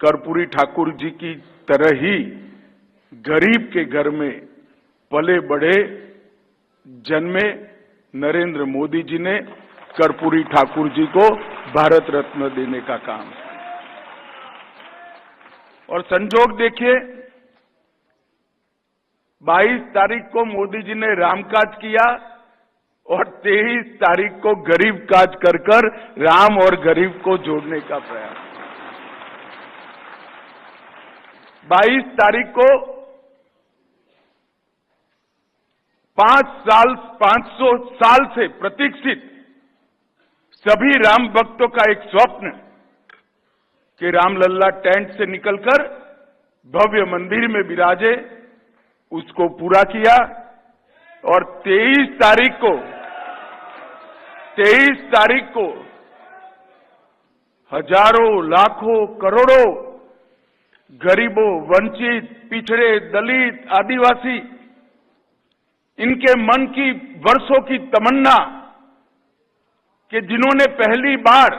कर्पूरी ठाकुर जी की तरह ही गरीब के घर में पले बढ़े जन्मे नरेंद्र मोदी जी ने कर्पूरी ठाकुर जी को भारत रत्न देने का काम किया। और संजोग देखिए, 22 तारीख को मोदी जी ने रामकाज किया और 23 तारीख को गरीब काज कर राम और गरीब को जोड़ने का प्रयास। 22 तारीख को 500 साल से प्रतीक्षित सभी राम भक्तों का एक स्वप्न कि रामलल्ला टेंट से निकलकर भव्य मंदिर में विराजे, उसको पूरा किया। और 23 तारीख को हजारों, लाखों, करोड़ों गरीबों, वंचित, पिछड़े, दलित, आदिवासी, इनके मन की वर्षों की तमन्ना कि जिन्होंने पहली बार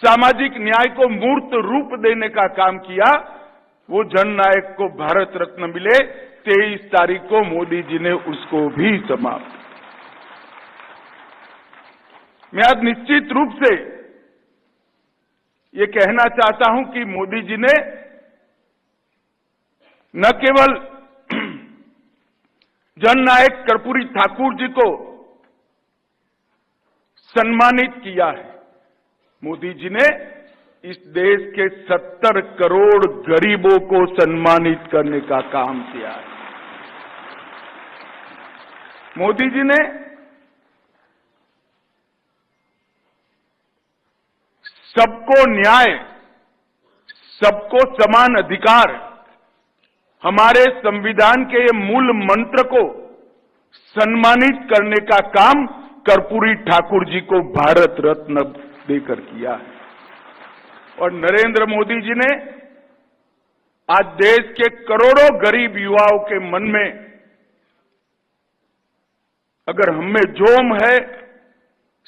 सामाजिक न्याय को मूर्त रूप देने का काम किया, वो जननायक को भारत रत्न मिले। 23 तारीख को मोदी जी ने उसको भी समाप्त। मैं आज निश्चित रूप से ये कहना चाहता हूं कि मोदी जी ने न केवल जननायक कर्पूरी ठाकुर जी को सम्मानित किया है, मोदी जी ने इस देश के 70 करोड़ गरीबों को सम्मानित करने का काम किया है। मोदी जी ने सबको न्याय, सबको समान अधिकार, हमारे संविधान के ये मूल मंत्र को सम्मानित करने का काम कर्पूरी ठाकुर जी को भारत रत्न देकर किया है। और नरेंद्र मोदी जी ने आज देश के करोड़ों गरीब युवाओं के मन में अगर हमें जोम है,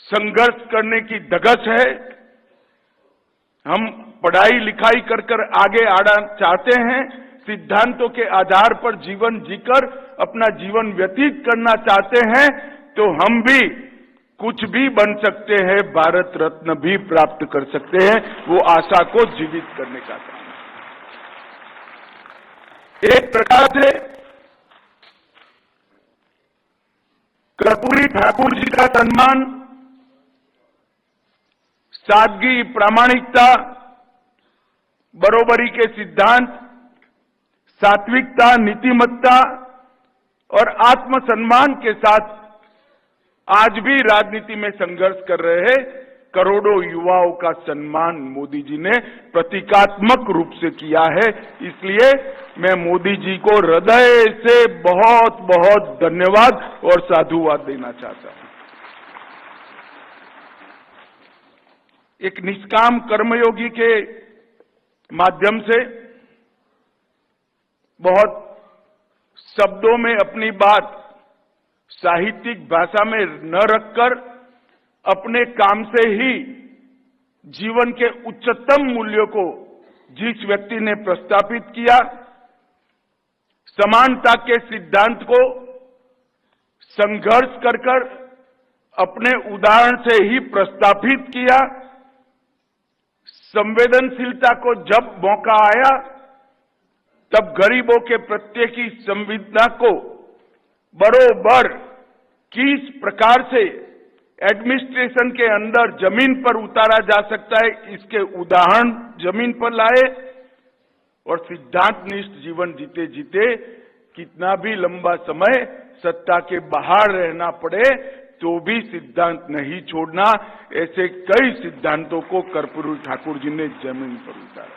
संघर्ष करने की धगस है, हम पढ़ाई लिखाई कर आगे आना चाहते हैं, सिद्धांतों के आधार पर जीवन जीकर अपना जीवन व्यतीत करना चाहते हैं, तो हम भी कुछ भी बन सकते हैं, भारत रत्न भी प्राप्त कर सकते हैं। वो आशा को जीवित करने का काम है। एक प्रकार से कर्पूरी ठाकुर जी का सम्मान सादगी, प्रामाणिकता, बरोबरी के सिद्धांत, सात्विकता, नीतिमत्ता और आत्मसम्मान के साथ आज भी राजनीति में संघर्ष कर रहे करोड़ों युवाओं का सम्मान मोदी जी ने प्रतीकात्मक रूप से किया है। इसलिए मैं मोदी जी को हृदय से बहुत बहुत धन्यवाद और साधुवाद देना चाहता हूं। एक निष्काम कर्मयोगी के माध्यम से बहुत शब्दों में अपनी बात साहित्यिक भाषा में न रखकर अपने काम से ही जीवन के उच्चतम मूल्यों को जिस व्यक्ति ने प्रस्तापित किया, समानता के सिद्धांत को संघर्ष कर अपने उदाहरण से ही प्रस्तापित किया, संवेदनशीलता को जब मौका आया तब गरीबों के प्रत्येक की संवेदना को बरोबर किस प्रकार से एडमिनिस्ट्रेशन के अंदर जमीन पर उतारा जा सकता है, इसके उदाहरण जमीन पर लाए और सिद्धांतनिष्ठ जीवन जीते जीते कितना भी लंबा समय सत्ता के बाहर रहना पड़े तो भी सिद्धांत नहीं छोड़ना, ऐसे कई सिद्धांतों को कर्पूरी ठाकुर जी ने जमीन पर उतारा।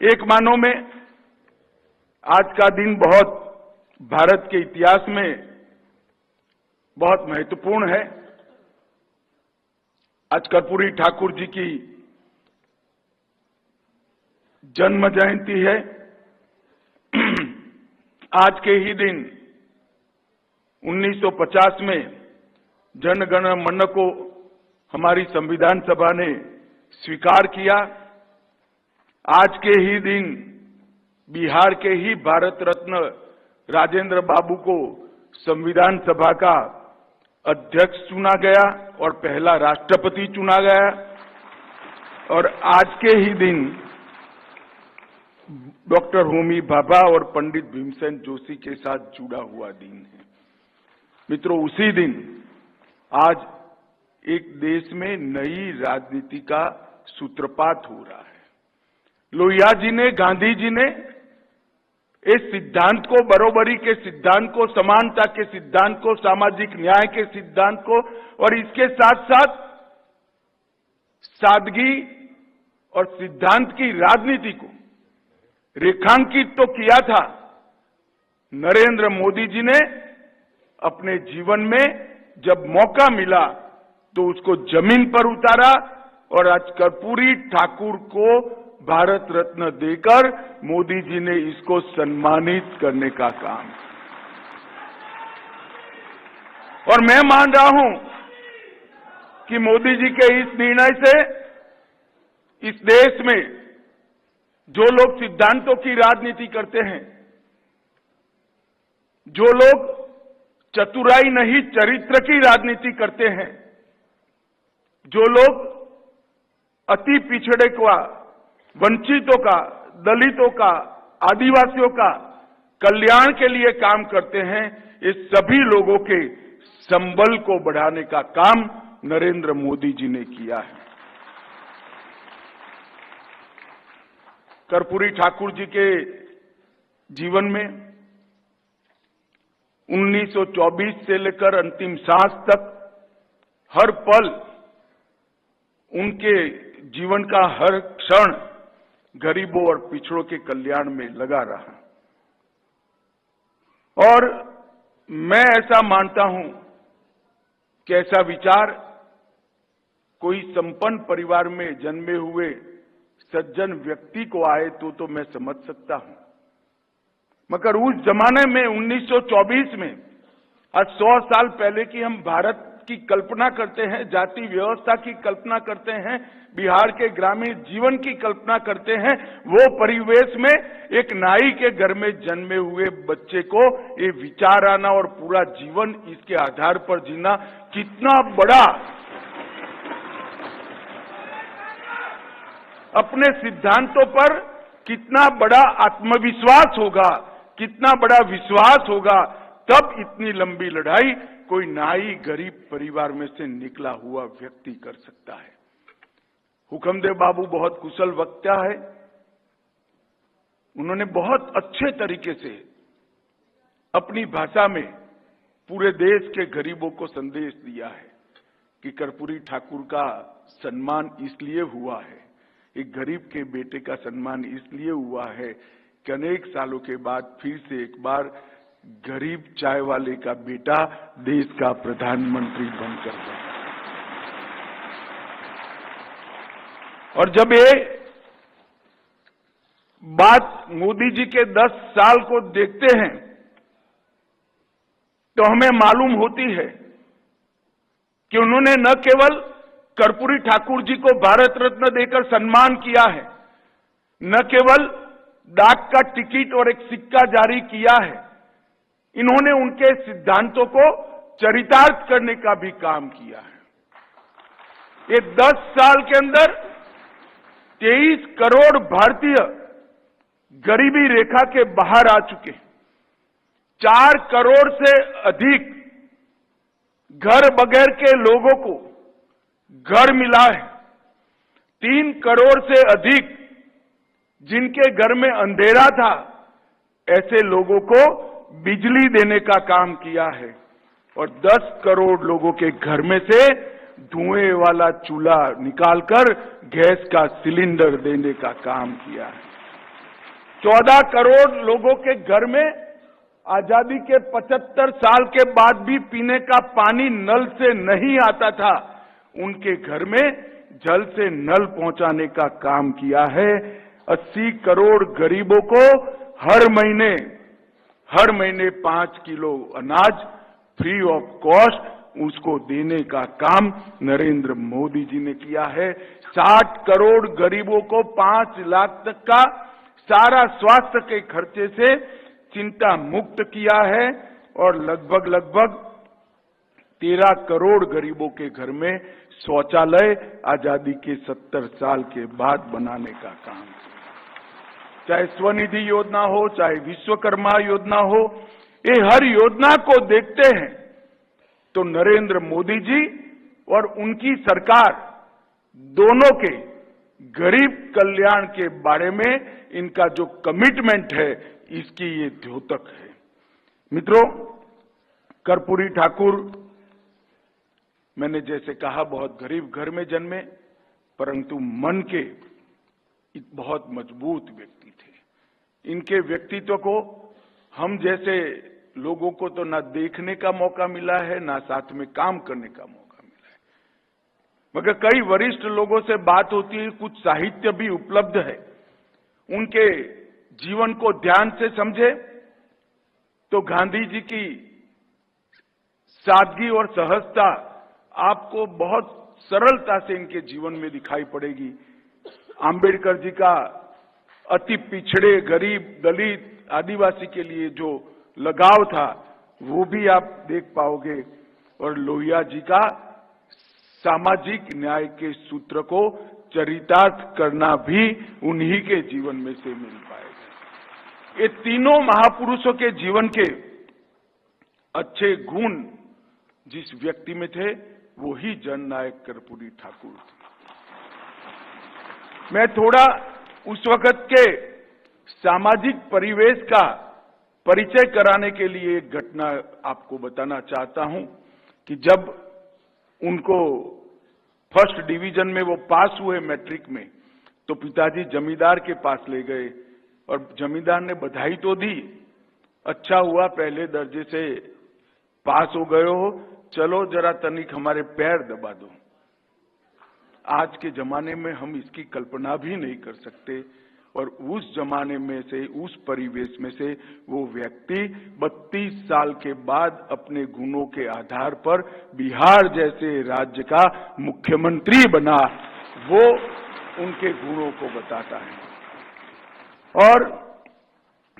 एक मानो में आज का दिन बहुत भारत के इतिहास में बहुत महत्वपूर्ण है। आज कर्पूरी ठाकुर जी की जन्म जयंती है। आज के ही दिन 1950 में जन गण मन को हमारी संविधान सभा ने स्वीकार किया। आज के ही दिन बिहार के ही भारत रत्न राजेंद्र बाबू को संविधान सभा का अध्यक्ष चुना गया और पहला राष्ट्रपति चुना गया। और आज के ही दिन डॉक्टर होमी भाभा और पंडित भीमसेन जोशी के साथ जुड़ा हुआ दिन है। मित्रों, उसी दिन आज एक देश में नई राजनीति का सूत्रपात हो रहा है। लोहिया जी ने, गांधी जी ने इस सिद्धांत को, बरोबरी के सिद्धांत को, समानता के सिद्धांत को, सामाजिक न्याय के सिद्धांत को और इसके साथ साथ सादगी और सिद्धांत की राजनीति को रेखांकित तो किया था। नरेंद्र मोदी जी ने अपने जीवन में जब मौका मिला तो उसको जमीन पर उतारा और आज कर्पूरी ठाकुर को भारत रत्न देकर मोदी जी ने इसको सम्मानित करने का काम। और मैं मान रहा हूं कि मोदी जी के इस निर्णय से इस देश में जो लोग सिद्धांतों की राजनीति करते हैं, जो लोग चतुराई नहीं चरित्र की राजनीति करते हैं, जो लोग अति पिछड़े का, वंचितों का, दलितों का, आदिवासियों का कल्याण के लिए काम करते हैं, इस सभी लोगों के संबल को बढ़ाने का काम नरेंद्र मोदी जी ने किया है। कर्पूरी ठाकुर जी के जीवन में 1924 से लेकर अंतिम सांस तक हर पल उनके जीवन का हर क्षण गरीबों और पिछड़ों के कल्याण में लगा रहा। और मैं ऐसा मानता हूं कि ऐसा विचार कोई संपन्न परिवार में जन्मे हुए सज्जन व्यक्ति को आए तो मैं समझ सकता हूं, मगर उस जमाने में 1924 में, आज 100 साल पहले की हम भारत की कल्पना करते हैं, जाति व्यवस्था की कल्पना करते हैं, बिहार के ग्रामीण जीवन की कल्पना करते हैं, वो परिवेश में एक नाई के घर में जन्मे हुए बच्चे को ये विचार आना और पूरा जीवन इसके आधार पर जीना कितना बड़ा, अपने सिद्धांतों पर कितना बड़ा आत्मविश्वास होगा, कितना बड़ा विश्वास होगा, तब इतनी लंबी लड़ाई कोई नाई गरीब परिवार में से निकला हुआ व्यक्ति कर सकता है। हुक्मदेव बाबू बहुत कुशल वक्ता है। उन्होंने बहुत अच्छे तरीके से अपनी भाषा में पूरे देश के गरीबों को संदेश दिया है कि कर्पूरी ठाकुर का सम्मान इसलिए हुआ है, एक गरीब के बेटे का सम्मान इसलिए हुआ है कि अनेक सालों के बाद फिर से एक बार गरीब चाय वाले का बेटा देश का प्रधानमंत्री बनकर गया। और जब ये बात मोदी जी के 10 साल को देखते हैं तो हमें मालूम होती है कि उन्होंने न केवल कर्पूरी ठाकुर जी को भारत रत्न देकर सम्मान किया है, न केवल डाक का टिकट और एक सिक्का जारी किया है, इन्होंने उनके सिद्धांतों को चरितार्थ करने का भी काम किया है। ये 10 साल के अंदर 23 करोड़ भारतीय गरीबी रेखा के बाहर आ चुके हैं। 4 करोड़ से अधिक घर बगैर के लोगों को घर मिला है। 3 करोड़ से अधिक जिनके घर में अंधेरा था, ऐसे लोगों को बिजली देने का काम किया है। और 10 करोड़ लोगों के घर में से धुएं वाला चूल्हा निकालकर गैस का सिलेंडर देने का काम किया है। 14 करोड़ लोगों के घर में आजादी के 75 साल के बाद भी पीने का पानी नल से नहीं आता था, उनके घर में जल से नल पहुंचाने का काम किया है। 80 करोड़ गरीबों को हर महीने 5 किलो अनाज फ्री ऑफ कॉस्ट उसको देने का काम नरेंद्र मोदी जी ने किया है। 60 करोड़ गरीबों को 5 लाख तक का सारा स्वास्थ्य के खर्चे से चिंता मुक्त किया है और लगभग 13 करोड़ गरीबों के घर में शौचालय आजादी के 70 साल के बाद बनाने का काम किया। चाहे स्वनिधि योजना हो, चाहे विश्वकर्मा योजना हो, ये हर योजना को देखते हैं तो नरेंद्र मोदी जी और उनकी सरकार दोनों के गरीब कल्याण के बारे में इनका जो कमिटमेंट है, इसकी ये द्योतक है। मित्रों, कर्पूरी ठाकुर, मैंने जैसे कहा, बहुत गरीब घर में जन्मे, परंतु मन के बहुत मजबूत व्यक्ति थे। इनके व्यक्तित्व को हम जैसे लोगों को तो ना देखने का मौका मिला है, ना साथ में काम करने का मौका मिला है, मगर कई वरिष्ठ लोगों से बात होती है, कुछ साहित्य भी उपलब्ध है। उनके जीवन को ध्यान से समझे तो गांधी जी की सादगी और सहजता आपको बहुत सरलता से इनके जीवन में दिखाई पड़ेगी। आंबेडकर जी का अति पिछड़े, गरीब, दलित, आदिवासी के लिए जो लगाव था, वो भी आप देख पाओगे। और लोहिया जी का सामाजिक न्याय के सूत्र को चरितार्थ करना भी उन्हीं के जीवन में से मिल पाएगा। ये तीनों महापुरुषों के जीवन के अच्छे गुण जिस व्यक्ति में थे, वो ही जननायक कर्पूरी ठाकुर थे। मैं थोड़ा उस वक्त के सामाजिक परिवेश का परिचय कराने के लिए एक घटना आपको बताना चाहता हूं कि जब उनको फर्स्ट डिवीजन में वो पास हुए मैट्रिक में, तो पिताजी जमींदार के पास ले गए और जमींदार ने बधाई तो दी, अच्छा हुआ पहले दर्जे से पास हो गए हो, चलो जरा तनिक हमारे पैर दबा दो। आज के जमाने में हम इसकी कल्पना भी नहीं कर सकते, और उस जमाने में से, उस परिवेश में से वो व्यक्ति 32 साल के बाद अपने गुणों के आधार पर बिहार जैसे राज्य का मुख्यमंत्री बना। वो उनके गुणों को बताता है। और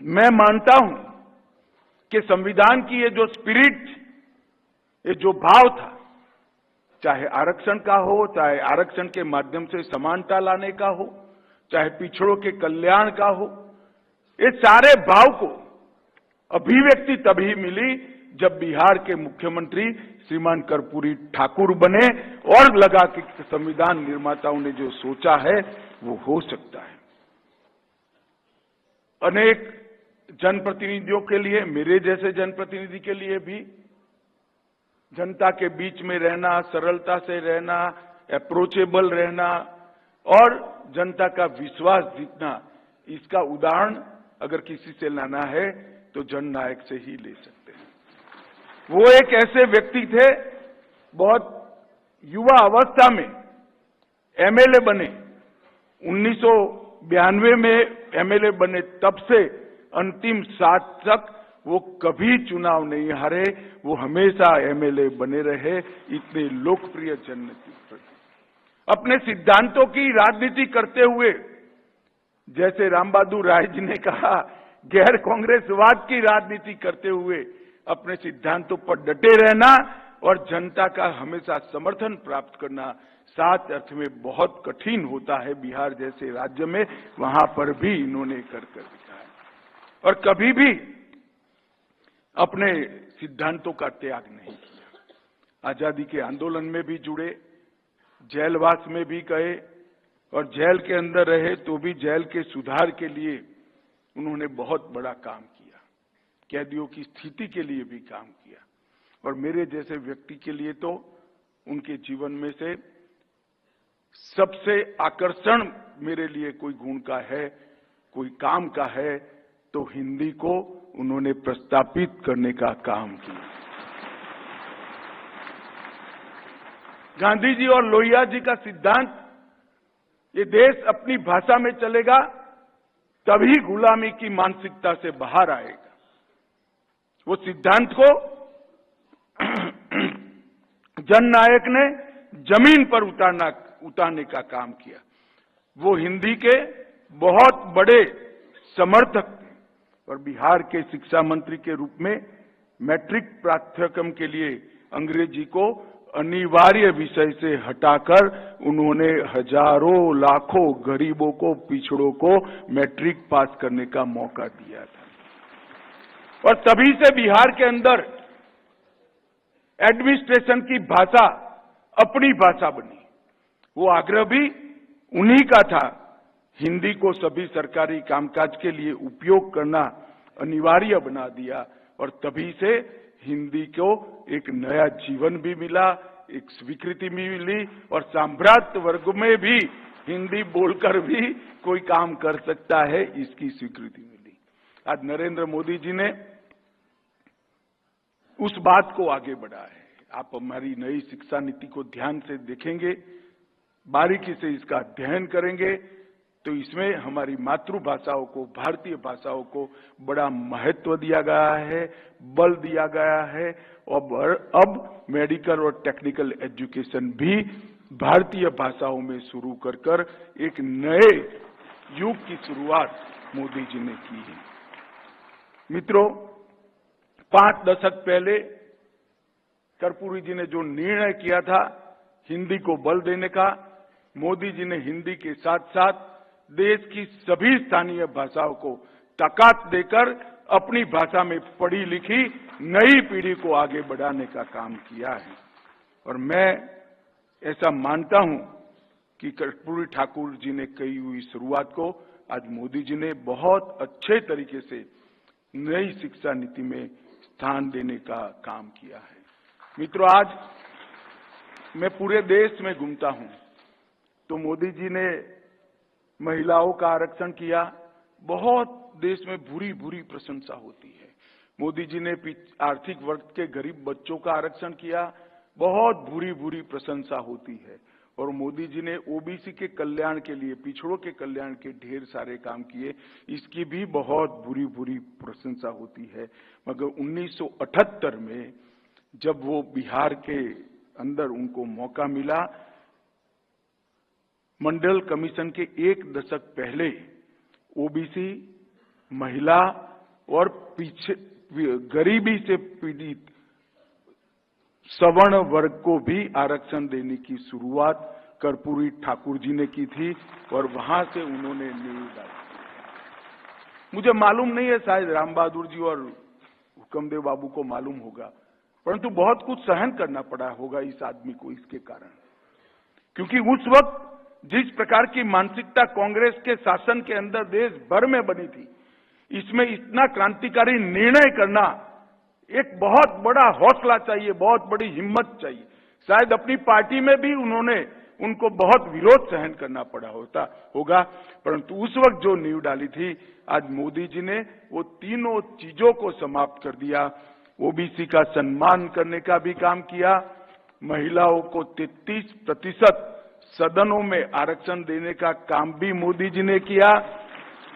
मैं मानता हूं कि संविधान की ये जो स्पिरिट, ये जो भाव था, चाहे आरक्षण का हो, चाहे आरक्षण के माध्यम से समानता लाने का हो, चाहे पिछड़ों के कल्याण का हो, ये सारे भाव को अभिव्यक्ति तभी मिली जब बिहार के मुख्यमंत्री श्रीमान कर्पूरी ठाकुर बने और लगा कि संविधान निर्माताओं ने जो सोचा है वो हो सकता है। अनेक जनप्रतिनिधियों के लिए, मेरे जैसे जनप्रतिनिधि के लिए भी जनता के बीच में रहना, सरलता से रहना, अप्रोचेबल रहना और जनता का विश्वास जीतना, इसका उदाहरण अगर किसी से लाना है तो जननायक से ही ले सकते हैं। वो एक ऐसे व्यक्ति थे, बहुत युवा अवस्था में एमएलए बने, 1992 में एमएलए बने, तब से अंतिम साथ तक वो कभी चुनाव नहीं हारे, वो हमेशा एमएलए बने रहे, इतने लोकप्रिय जननेता। अपने सिद्धांतों की राजनीति करते हुए, जैसे राम बहादुर राय जी ने कहा, गैर कांग्रेसवाद की राजनीति करते हुए अपने सिद्धांतों पर डटे रहना और जनता का हमेशा समर्थन प्राप्त करना सात अर्थ में बहुत कठिन होता है। बिहार जैसे राज्य में वहां पर भी इन्होंने कर दिखाया और कभी भी अपने सिद्धांतों का त्याग नहीं किया। आजादी के आंदोलन में भी जुड़े, जेलवास में भी गए और जेल के अंदर रहे तो भी जेल के सुधार के लिए उन्होंने बहुत बड़ा काम किया, कैदियों की स्थिति के लिए भी काम किया। और मेरे जैसे व्यक्ति के लिए तो उनके जीवन में से सबसे आकर्षण मेरे लिए कोई गुण का है, कोई काम का है, तो हिंदी को उन्होंने प्रस्तापित करने का काम किया। गांधी जी और लोहिया जी का सिद्धांत, ये देश अपनी भाषा में चलेगा तभी गुलामी की मानसिकता से बाहर आएगा। वो सिद्धांत को जननायक ने जमीन पर उतारने का काम किया। वो हिंदी के बहुत बड़े समर्थक थे और बिहार के शिक्षा मंत्री के रूप में मैट्रिक पाठ्यक्रम के लिए अंग्रेजी को अनिवार्य विषय से हटाकर उन्होंने हजारों लाखों गरीबों को, पिछड़ों को मैट्रिक पास करने का मौका दिया था। और तभी से बिहार के अंदर एडमिनिस्ट्रेशन की भाषा अपनी भाषा बनी। वो आग्रह भी उन्हीं का था। हिंदी को सभी सरकारी कामकाज के लिए उपयोग करना अनिवार्य बना दिया और तभी से हिंदी को एक नया जीवन भी मिला, एक स्वीकृति भी मिली और साम्राज्य वर्ग में भी हिंदी बोलकर भी कोई काम कर सकता है, इसकी स्वीकृति मिली। आज नरेंद्र मोदी जी ने उस बात को आगे बढ़ाया है। आप हमारी नई शिक्षा नीति को ध्यान से देखेंगे, बारीकी से इसका अध्ययन करेंगे तो इसमें हमारी मातृभाषाओं को, भारतीय भाषाओं को बड़ा महत्व दिया गया है, बल दिया गया है। और अब मेडिकल और टेक्निकल एजुकेशन भी भारतीय भाषाओं में शुरू कर एक नए युग की शुरुआत मोदी जी ने की है। मित्रों, 5 दशक पहले कर्पूरी जी ने जो निर्णय किया था हिंदी को बल देने का, मोदी जी ने हिंदी के साथ साथ देश की सभी स्थानीय भाषाओं को ताकत देकर अपनी भाषा में पढ़ी लिखी नई पीढ़ी को आगे बढ़ाने का काम किया है। और मैं ऐसा मानता हूं कि कर्पूरी ठाकुर जी ने कही हुई शुरुआत को आज मोदी जी ने बहुत अच्छे तरीके से नई शिक्षा नीति में स्थान देने का काम किया है। मित्रों, आज मैं पूरे देश में घूमता हूं तो मोदी जी ने महिलाओं का आरक्षण किया, बहुत देश में बुरी बुरी प्रशंसा होती है। मोदी जी ने आर्थिक वर्ग के गरीब बच्चों का आरक्षण किया, बहुत बुरी बुरी प्रशंसा होती है। और मोदी जी ने ओबीसी के कल्याण के लिए, पिछड़ों के कल्याण के ढेर सारे काम किए, इसकी भी बहुत बुरी बुरी प्रशंसा होती है। मगर 1978 में जब वो बिहार के अंदर उनको मौका मिला, मंडल कमीशन के 1 दशक पहले ओबीसी, महिला और गरीबी से पीड़ित सवर्ण वर्ग को भी आरक्षण देने की शुरुआत कर्पूरी ठाकुर जी ने की थी और वहां से उन्होंने नींव डाली। मुझे मालूम नहीं है, शायद राम बहादुर जी और हुक्मदेव बाबू को मालूम होगा, परंतु बहुत कुछ सहन करना पड़ा होगा इस आदमी को इसके कारण। क्योंकि उस वक्त जिस प्रकार की मानसिकता कांग्रेस के शासन के अंदर देश भर में बनी थी, इसमें इतना क्रांतिकारी निर्णय करना एक बहुत बड़ा हौसला चाहिए, बहुत बड़ी हिम्मत चाहिए। शायद अपनी पार्टी में भी उनको बहुत विरोध सहन करना पड़ा होगा, परंतु उस वक्त जो नींव डाली थी, आज मोदी जी ने वो तीनों चीजों को समाप्त कर दिया। ओबीसी का सम्मान करने का भी काम किया, महिलाओं को 33% सदनों में आरक्षण देने का काम भी मोदी जी ने किया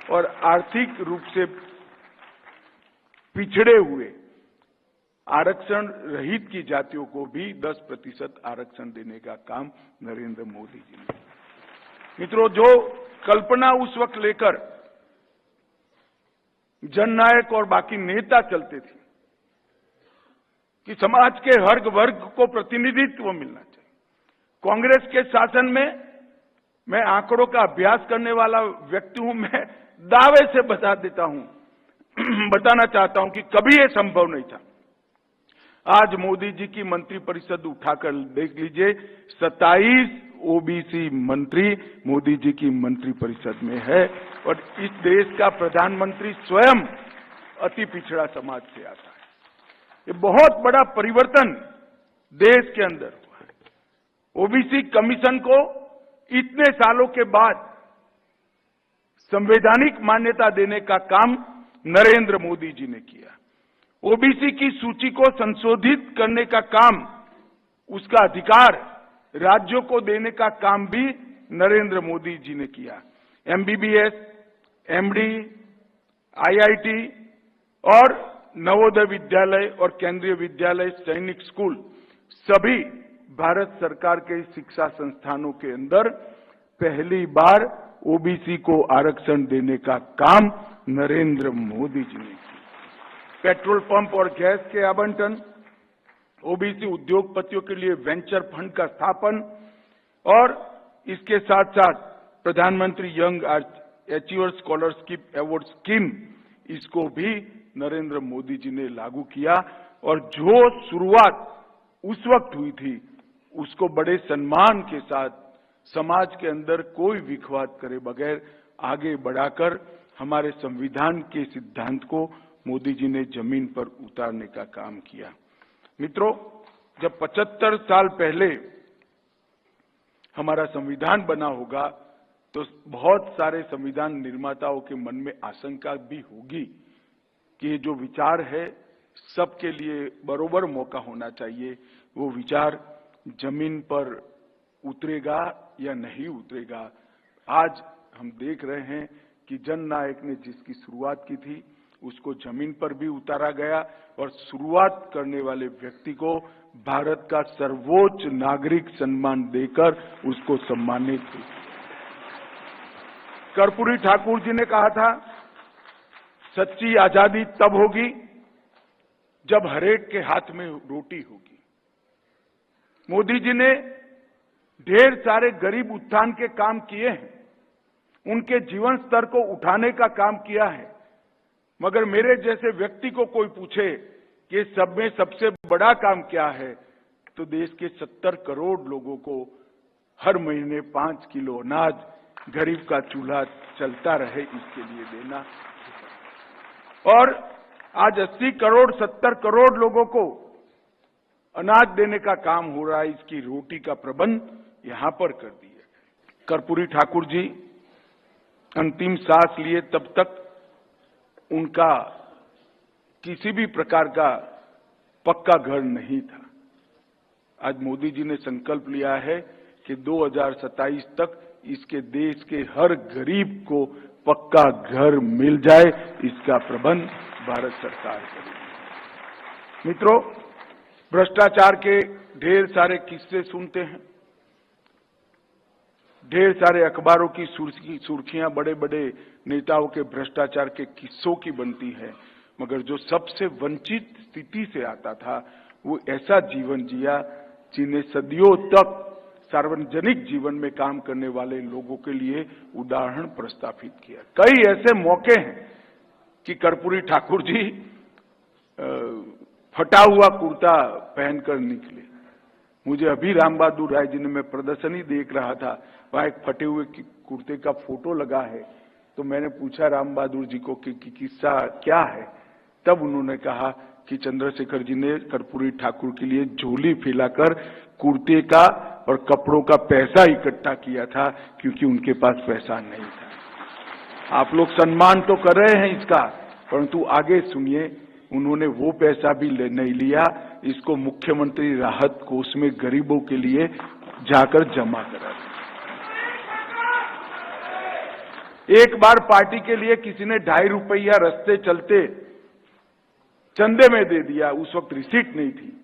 और आर्थिक रूप से पिछड़े हुए आरक्षण रहित की जातियों को भी 10% आरक्षण देने का काम नरेंद्र मोदी जी ने। मित्रों, जो कल्पना उस वक्त लेकर जननायक और बाकी नेता चलते थे कि समाज के हर वर्ग को प्रतिनिधित्व मिलना चाहिए, कांग्रेस के शासन में, मैं आंकड़ों का अभ्यास करने वाला व्यक्ति हूं, मैं दावे से बताना चाहता हूं कि कभी यह संभव नहीं था। आज मोदी जी की मंत्रिपरिषद उठाकर देख लीजिए, 27 ओबीसी मंत्री मोदी जी की मंत्रिपरिषद में है और इस देश का प्रधानमंत्री स्वयं अति पिछड़ा समाज से आता है। ये बहुत बड़ा परिवर्तन देश के अंदर हुआ है। ओबीसी कमीशन को इतने सालों के बाद संवैधानिक मान्यता देने का काम नरेंद्र मोदी जी ने किया। ओबीसी की सूची को संशोधित करने का काम, उसका अधिकार राज्यों को देने का काम भी नरेंद्र मोदी जी ने किया। एमबीबीएस, एमडी, आईआईटी और नवोदय विद्यालय और केंद्रीय विद्यालय, सैनिक स्कूल सभी भारत सरकार के शिक्षा संस्थानों के अंदर पहली बार ओबीसी को आरक्षण देने का काम नरेंद्र मोदी जी ने किया। पेट्रोल पंप और गैस के आवंटन, ओबीसी उद्योगपतियों के लिए वेंचर फंड का स्थापन और इसके साथ साथ प्रधानमंत्री young achievers scholarship award scheme, इसको भी नरेंद्र मोदी जी ने लागू किया और जो शुरुआत उस वक्त हुई थी उसको बड़े सम्मान के साथ समाज के अंदर कोई विखवाद करे बगैर आगे बढ़ाकर हमारे संविधान के सिद्धांत को मोदी जी ने जमीन पर उतारने का काम किया। मित्रों, जब 75 साल पहले हमारा संविधान बना होगा तो बहुत सारे संविधान निर्माताओं के मन में आशंका भी होगी कि ये जो विचार है सबके लिए बराबर मौका होना चाहिए, वो विचार जमीन पर उतरेगा या नहीं उतरेगा। आज हम देख रहे हैं कि जननायक ने जिसकी शुरुआत की थी उसको जमीन पर भी उतारा गया और शुरुआत करने वाले व्यक्ति को भारत का सर्वोच्च नागरिक सम्मान देकर उसको सम्मानित किया। कर्पूरी ठाकुर जी ने कहा था, सच्ची आजादी तब होगी जब हरेक के हाथ में रोटी होगी। मोदी जी ने ढेर सारे गरीब उत्थान के काम किए हैं, उनके जीवन स्तर को उठाने का काम किया है, मगर मेरे जैसे व्यक्ति को कोई पूछे कि सब में सबसे बड़ा काम क्या है, तो देश के 70 करोड़ लोगों को हर महीने 5 किलो अनाज, गरीब का चूल्हा चलता रहे इसके लिए देना। और आज 80 करोड़ 70 करोड़ लोगों को अनाज देने का काम हो रहा है, इसकी रोटी का प्रबंध यहां पर कर दिया। कर्पूरी ठाकुर जी अंतिम सांस लिए तब तक उनका किसी भी प्रकार का पक्का घर नहीं था। आज मोदी जी ने संकल्प लिया है कि 2027 तक इसके देश के हर गरीब को पक्का घर मिल जाए, इसका प्रबंध भारत सरकार करेगी। मित्रों, भ्रष्टाचार के ढेर सारे किस्से सुनते हैं, ढेर सारे अखबारों की सुर्खियां बड़े बड़े नेताओं के भ्रष्टाचार के किस्सों की बनती है, मगर जो सबसे वंचित स्थिति से आता था वो ऐसा जीवन जिया जिन्हें सदियों तक सार्वजनिक जीवन में काम करने वाले लोगों के लिए उदाहरण प्रस्थापित किया। कई ऐसे मौके हैं कि कर्पूरी ठाकुर जी फटा हुआ कुर्ता पहनकर निकले। मुझे अभी राम बहादुर राय जी ने, मैं प्रदर्शनी देख रहा था, वहां एक फटे हुए कुर्ते का फोटो लगा है, तो मैंने पूछा राम बहादुर जी को कि किस्सा क्या है। तब उन्होंने कहा कि चंद्रशेखर जी ने कर्पूरी ठाकुर के लिए झोली फैलाकर कुर्ते का और कपड़ों का पैसा इकट्ठा किया था, क्योंकि उनके पास पैसा नहीं था। आप लोग सम्मान तो कर रहे हैं इसका, परंतु आगे सुनिए, उन्होंने वो पैसा भी नहीं लिया, इसको मुख्यमंत्री राहत कोष में गरीबों के लिए जाकर जमा करा। एक बार पार्टी के लिए किसी ने 2.5 रुपया रास्ते चलते चंदे में दे दिया, उस वक्त रिसीट नहीं थी,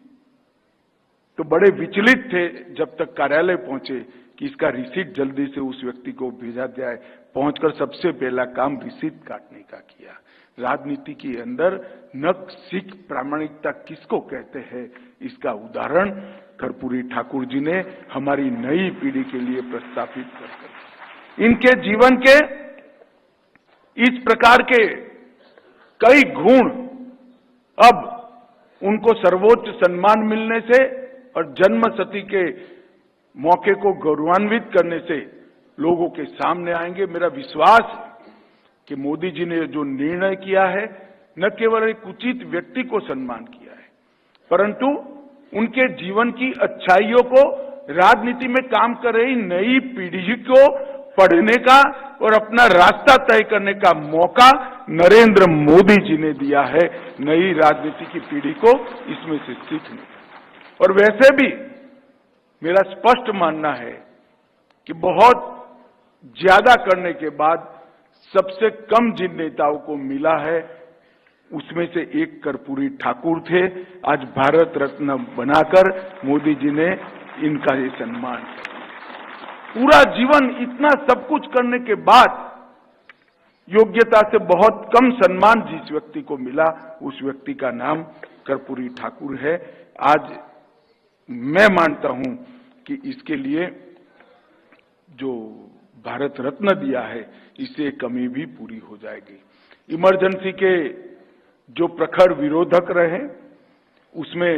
तो बड़े विचलित थे जब तक कार्यालय पहुंचे कि इसका रिसीट जल्दी से उस व्यक्ति को भेजा जाए। पहुंचकर सबसे पहला काम रिसीट काटने का किया। राजनीति के अंदर नक सिख प्रामाणिकता किसको कहते हैं, इसका उदाहरण कर्पूरी ठाकुर जी ने हमारी नई पीढ़ी के लिए प्रस्तावित कर। इनके जीवन के इस प्रकार के कई गुण अब उनको सर्वोच्च सम्मान मिलने से और जन्मशती के मौके को गौरवान्वित करने से लोगों के सामने आएंगे। मेरा विश्वास कि मोदी जी ने जो निर्णय किया है, न केवल एक उचित व्यक्ति को सम्मान किया है, परंतु उनके जीवन की अच्छाइयों को राजनीति में काम कर रही नई पीढ़ी को पढ़ने का और अपना रास्ता तय करने का मौका नरेंद्र मोदी जी ने दिया है नई राजनीति की पीढ़ी को इसमें से सीखने। और वैसे भी मेरा स्पष्ट मानना है कि बहुत ज्यादा करने के बाद सबसे कम जिन नेताओं को मिला है उसमें से एक कर्पूरी ठाकुर थे। आज भारत रत्न बनाकर मोदी जी ने इनका ये सम्मान है। पूरा जीवन इतना सब कुछ करने के बाद योग्यता से बहुत कम सम्मान जिस व्यक्ति को मिला, उस व्यक्ति का नाम कर्पूरी ठाकुर है। आज मैं मानता हूं कि इसके लिए जो भारत रत्न दिया है, इससे कमी भी पूरी हो जाएगी। इमरजेंसी के जो प्रखर विरोधक रहे, उसमें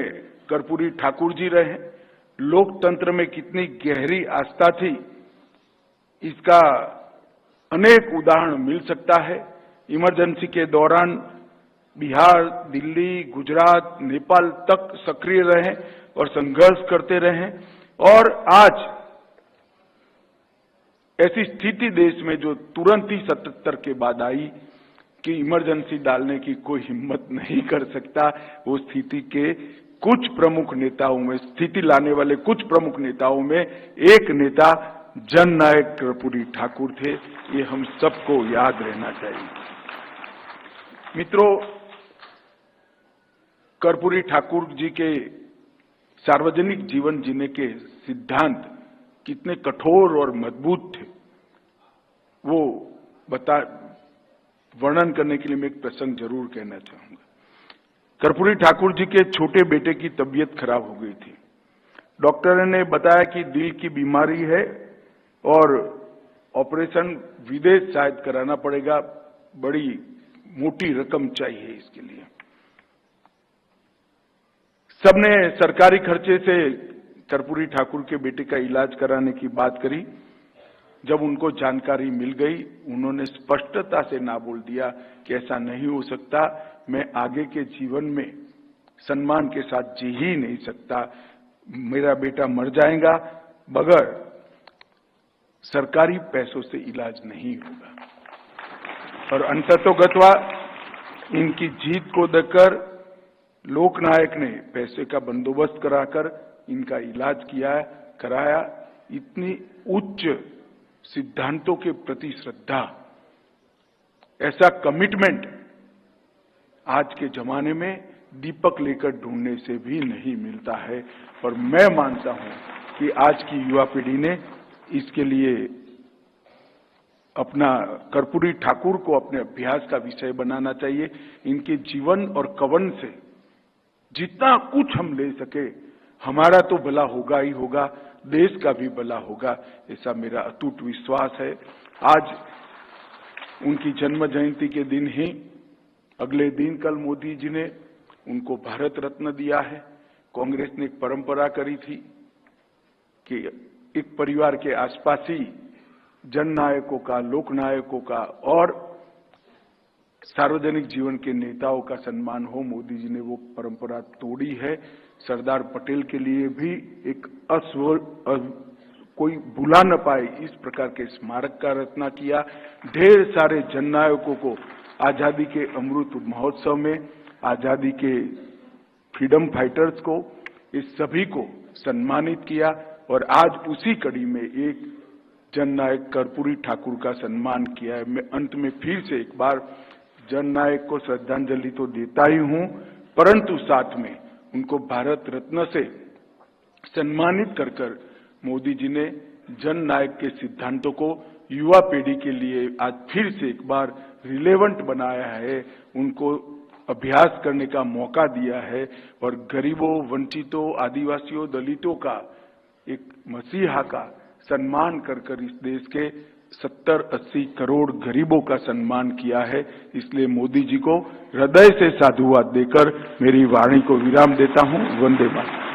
कर्पूरी ठाकुर जी रहे। लोकतंत्र में कितनी गहरी आस्था थी, इसका अनेक उदाहरण मिल सकता है। इमरजेंसी के दौरान बिहार, दिल्ली, गुजरात, नेपाल तक सक्रिय रहे और संघर्ष करते रहे। और आज ऐसी स्थिति देश में जो तुरंत ही 77 के बाद आई कि इमरजेंसी डालने की कोई हिम्मत नहीं कर सकता, वो स्थिति के कुछ प्रमुख नेताओं में, स्थिति लाने वाले कुछ प्रमुख नेताओं में एक नेता जननायक कर्पूरी ठाकुर थे। ये हम सबको याद रहना चाहिए। मित्रों, कर्पूरी ठाकुर जी के सार्वजनिक जीवन जीने के सिद्धांत कितने कठोर और मजबूत थे, वो वर्णन करने के लिए मैं एक प्रसंग जरूर कहना चाहूंगा। कर्पूरी ठाकुर जी के छोटे बेटे की तबीयत खराब हो गई थी। डॉक्टर ने बताया कि दिल की बीमारी है और ऑपरेशन विदेश शायद कराना पड़ेगा, बड़ी मोटी रकम चाहिए इसके लिए। सबने सरकारी खर्चे से कर्पूरी ठाकुर के बेटे का इलाज कराने की बात करी। जब उनको जानकारी मिल गई, उन्होंने स्पष्टता से ना बोल दिया कि ऐसा नहीं हो सकता, मैं आगे के जीवन में सम्मान के साथ जी ही नहीं सकता, मेरा बेटा मर जाएगा, बगैर सरकारी पैसों से इलाज नहीं होगा। और अंततोगत्वा इनकी जीत को देखकर लोकनायक ने पैसे का बंदोबस्त कराकर इनका इलाज कराया। इतनी उच्च सिद्धांतों के प्रति श्रद्धा, ऐसा कमिटमेंट आज के जमाने में दीपक लेकर ढूंढने से भी नहीं मिलता है। और मैं मानता हूं कि आज की युवा पीढ़ी ने इसके लिए अपना कर्पूरी ठाकुर को अपने अभ्यास का विषय बनाना चाहिए। इनके जीवन और कवन से जितना कुछ हम ले सके, हमारा तो भला होगा ही होगा, देश का भी भला होगा, ऐसा मेरा अटूट विश्वास है। आज उनकी जन्म जयंती के दिन ही, अगले दिन कल मोदी जी ने उनको भारत रत्न दिया है। कांग्रेस ने एक परंपरा करी थी कि एक परिवार के आसपास ही जननायकों का, लोकनायकों का और सार्वजनिक जीवन के नेताओं का सम्मान हो। मोदी जी ने वो परंपरा तोड़ी है। सरदार पटेल के लिए भी एक कोई भुला न पाए इस प्रकार के स्मारक का रचना किया। ढेर सारे जननायकों को आजादी के अमृत महोत्सव में, आजादी के फ्रीडम फाइटर्स को, इस सभी को सम्मानित किया। और आज उसी कड़ी में एक जननायक कर्पूरी ठाकुर का सम्मान किया है। मैं अंत में फिर से एक बार जननायक को श्रद्धांजलि तो देता ही हूं, परंतु साथ में उनको भारत रत्न से सम्मानित कर मोदी जी ने जननायक के सिद्धांतों को युवा पीढ़ी के लिए आज फिर से एक बार रिलेवेंट बनाया है, उनको अभ्यास करने का मौका दिया है। और गरीबों, वंचितों, आदिवासियों, दलितों का एक मसीहा का सम्मान कर इस देश के 70-80 करोड़ गरीबों का सम्मान किया है। इसलिए मोदी जी को हृदय से साधुवाद देकर मेरी वाणी को विराम देता हूं। वंदे मातरम।